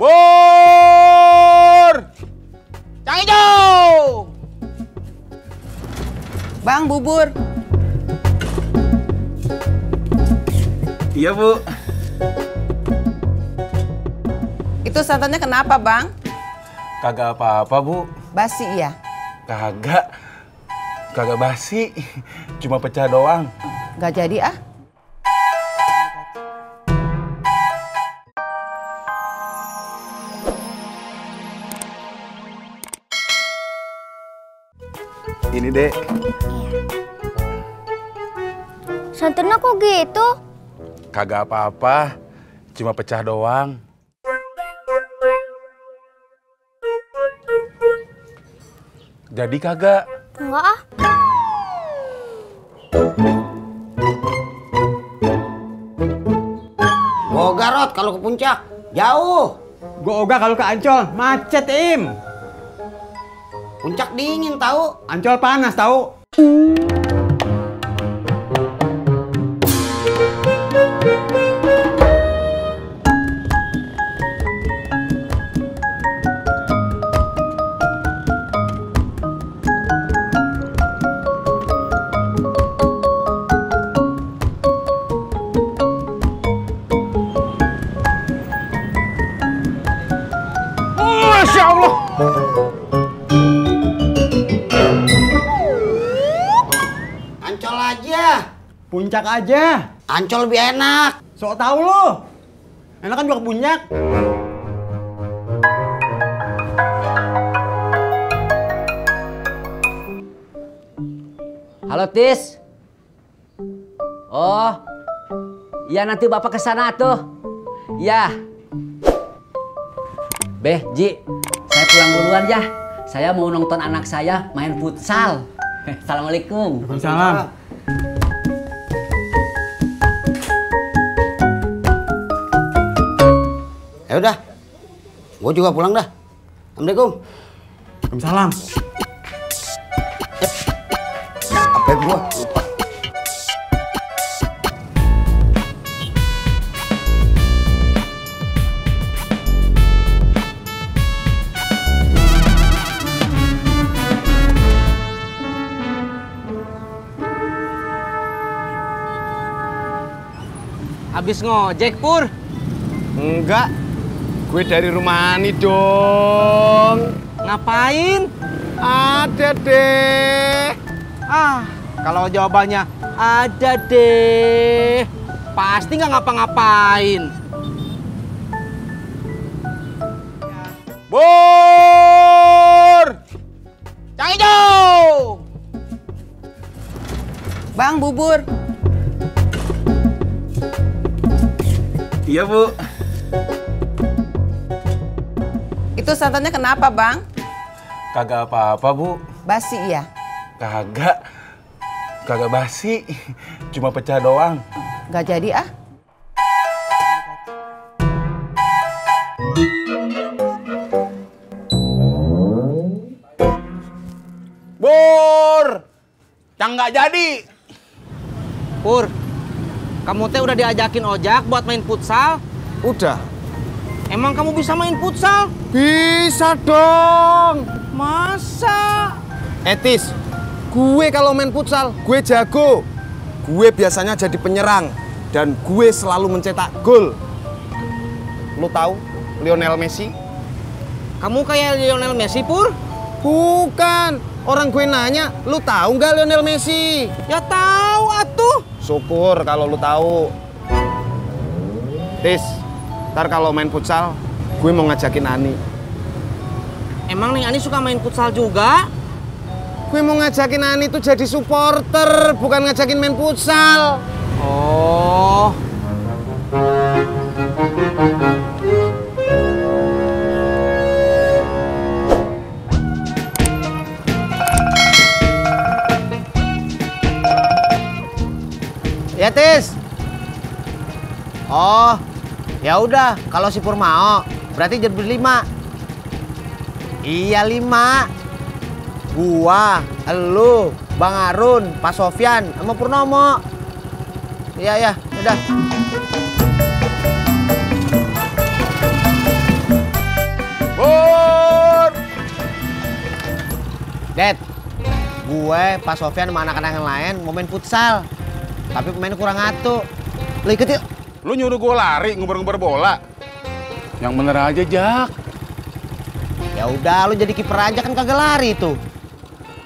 Bur! Cang Ijo! Bang, bubur. Iya, Bu. Itu santannya kenapa, Bang? Kagak apa-apa, Bu. Basi ya? Kagak basi. Cuma pecah doang. Gak jadi ah. Ini, Dek. Santannya kok gitu? Kagak apa-apa. Cuma pecah doang. Jadi kagak? Enggak ah. Gua Garot kalau ke puncak jauh. Gua ogah kalau ke Ancol, macet Im. Puncak dingin tahu. Ancol panas tahu. Masya Allah! Ancol aja. Puncak aja. Ancol lebih enak. Sok tahu lu. Enak kan juga ke puncak. Halo Tis. Oh, ya nanti Bapak ke sana tuh. Ya. Beh, Ji, saya pulang duluan ya. Saya mau nonton anak saya main futsal. Assalamualaikum. Waalaikumsalam. Ya udah. Gua juga pulang dah. Assalamualaikum. Waalaikumsalam. Apa gua lupa. Habis ngojek, Pur? Enggak. Gue dari rumah Ani dong. Ngapain? Ada deh. Ah, kalau jawabannya ada deh. Pasti nggak ngapa-ngapain. Bur! Cang Ijo! Bang, bubur. Iya, Bu. Itu santannya kenapa, Bang? Kagak apa-apa, Bu. Basi ya? Kagak basi. Cuma pecah doang. Gak jadi ah. Bur! Cang nggak jadi. Pur, kamu teh udah diajakin ojak buat main futsal? Udah. Emang kamu bisa main futsal? Bisa dong. Masa? Etis, gue kalau main futsal, gue jago. Gue biasanya jadi penyerang. Dan gue selalu mencetak gol. Lu tahu Lionel Messi? Kamu kayak Lionel Messi, Pur? Bukan. Orang gue nanya, lu tahu nggak Lionel Messi? Ya tahu atuh. Syukur kalau lu tahu. Tis, ntar kalau main futsal, gue mau ngajakin Ani. Emang Neng Ani suka main futsal juga? Gue mau ngajakin Ani tuh jadi supporter, bukan ngajakin main futsal. Oh. Ya Tis. Oh, ya udah. Kalau si Pur mau, berarti jadi berlima. Iya 5. Gua, elu, Bang Arun, Pak Sofyan, sama Purnomo. Iya, udah. Pur! Dad, gue, Pak Sofyan sama anak-anak yang lain mau main futsal. Tapi pemainnya kurang atu. Lo ikut yuk. Lu nyuruh gue lari ngubar-ngubar bola. Yang bener aja, Jak. Ya udah, lo jadi kiper aja kan kagak lari tuh.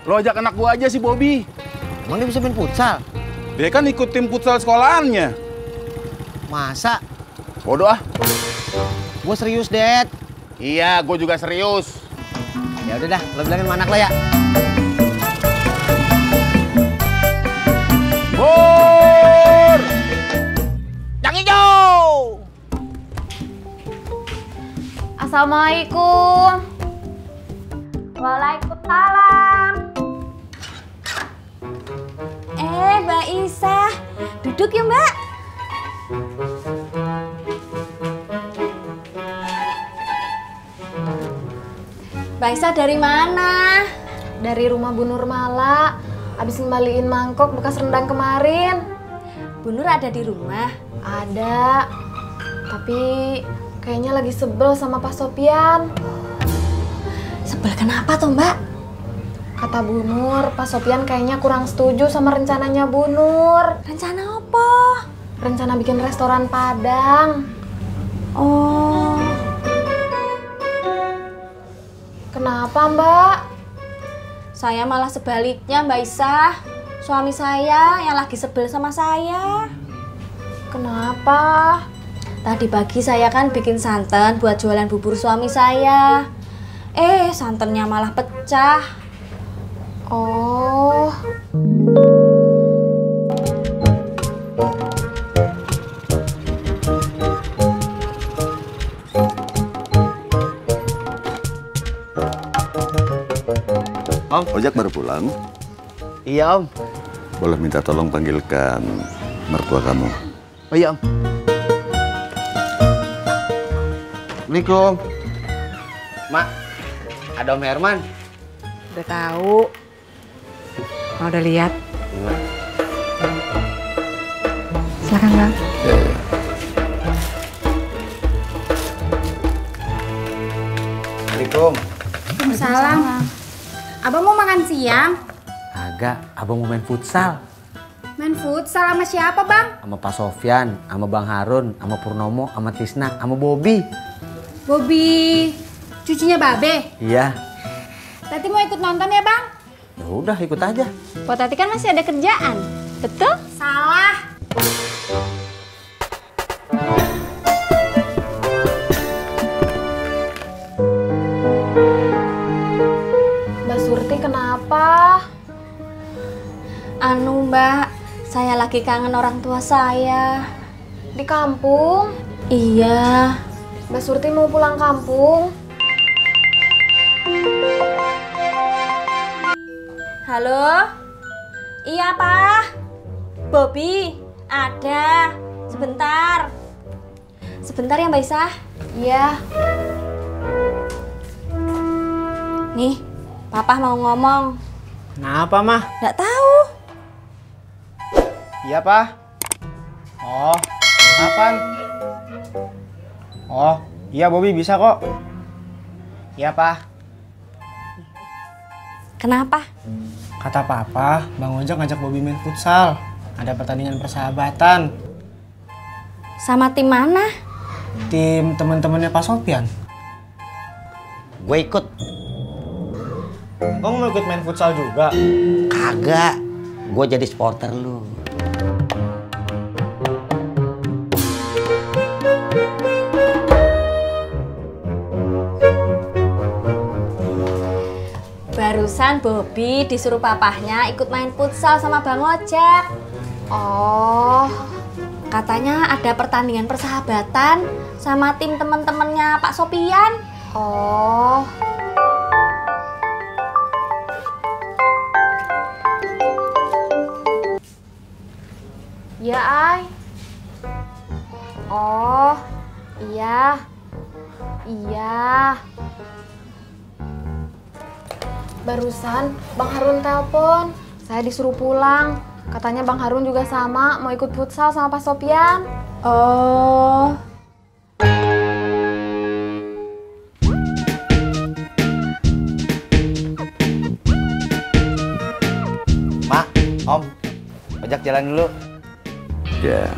Lo ajak anak gue aja si Bobby. Emang dia bisa main futsal? Dia kan ikut tim futsal sekolahannya. Masa? Bodoh ah. Gue serius, Dad. Iya, gue juga serius. Ya udah dah, lo bilangin sama anak lo ya. Pur! Yang hijau! Assalamualaikum. Waalaikumsalam. Mbak Isa. Duduk ya, Mbak. Mbak Isa dari mana? Dari rumah Bu Nurmala. Abis ngembaliin mangkok bekas rendang kemarin. Bu Nur ada di rumah? Ada. Tapi kayaknya lagi sebel sama Pak Sopyan. Sebel kenapa tuh, Mbak? Kata Bu Nur, Pak Sopyan kayaknya kurang setuju sama rencananya Bu Nur. Rencana apa? Rencana bikin restoran Padang. Oh. Kenapa, Mbak? Saya malah sebaliknya, Mbak Isa. Suami saya yang lagi sebel sama saya. Kenapa? Tadi pagi saya kan bikin santan buat jualan bubur suami saya. Santannya malah pecah. Oh. Om, ojek baru pulang. Iya, Om. Boleh minta tolong panggilkan mertua kamu. Oh iya, Om. Assalamualaikum. Mak, ada Om Herman. Udah tahu. Mau udah lihat? Silakan, Bang. Assalamualaikum. Salam. Abang mau makan siang? Agak, abang mau main futsal. Main futsal sama siapa, Bang? Sama Pak Sofyan, sama Bang Harun, sama Purnomo, sama Tisna, sama Bobby. Bobby, cucunya Babe. Iya. Tati mau ikut nonton ya, Bang? Ya udah, ikut aja. Buat Tati kan masih ada kerjaan. Betul? Salah. Mbak Surti kenapa? Anu, Mbak, saya lagi kangen orang tua saya. Di kampung? Iya. Mbak Surti mau pulang kampung. Halo? Iya, Pak. Bobby, ada. Sebentar. Sebentar ya, Mbak Isa. Iya. Nih, Papa mau ngomong. Kenapa, Mah? Nggak tahu. Iya, Pak. Oh, kapan? Oh, iya Bobby bisa kok. Iya, Pak. Kenapa? Kata Papa, Bang Ojak ngajak Bobby main futsal. Ada pertandingan persahabatan. Sama tim mana? Tim teman-temannya Pak Sopyan. Gue ikut. Kamu mau ikut main futsal juga? Kagak. Gue jadi supporter lu. Barusan Bobby disuruh papahnya ikut main futsal sama Bang Ojek. Oh, katanya ada pertandingan persahabatan sama tim teman-temannya Pak Sopyan. Oh. Ya, Ay. Oh, iya. Iya. Barusan Bang Harun telepon. Saya disuruh pulang. Katanya Bang Harun juga sama, mau ikut futsal sama Pak Sopyan. Oh. jalan dulu. Ya.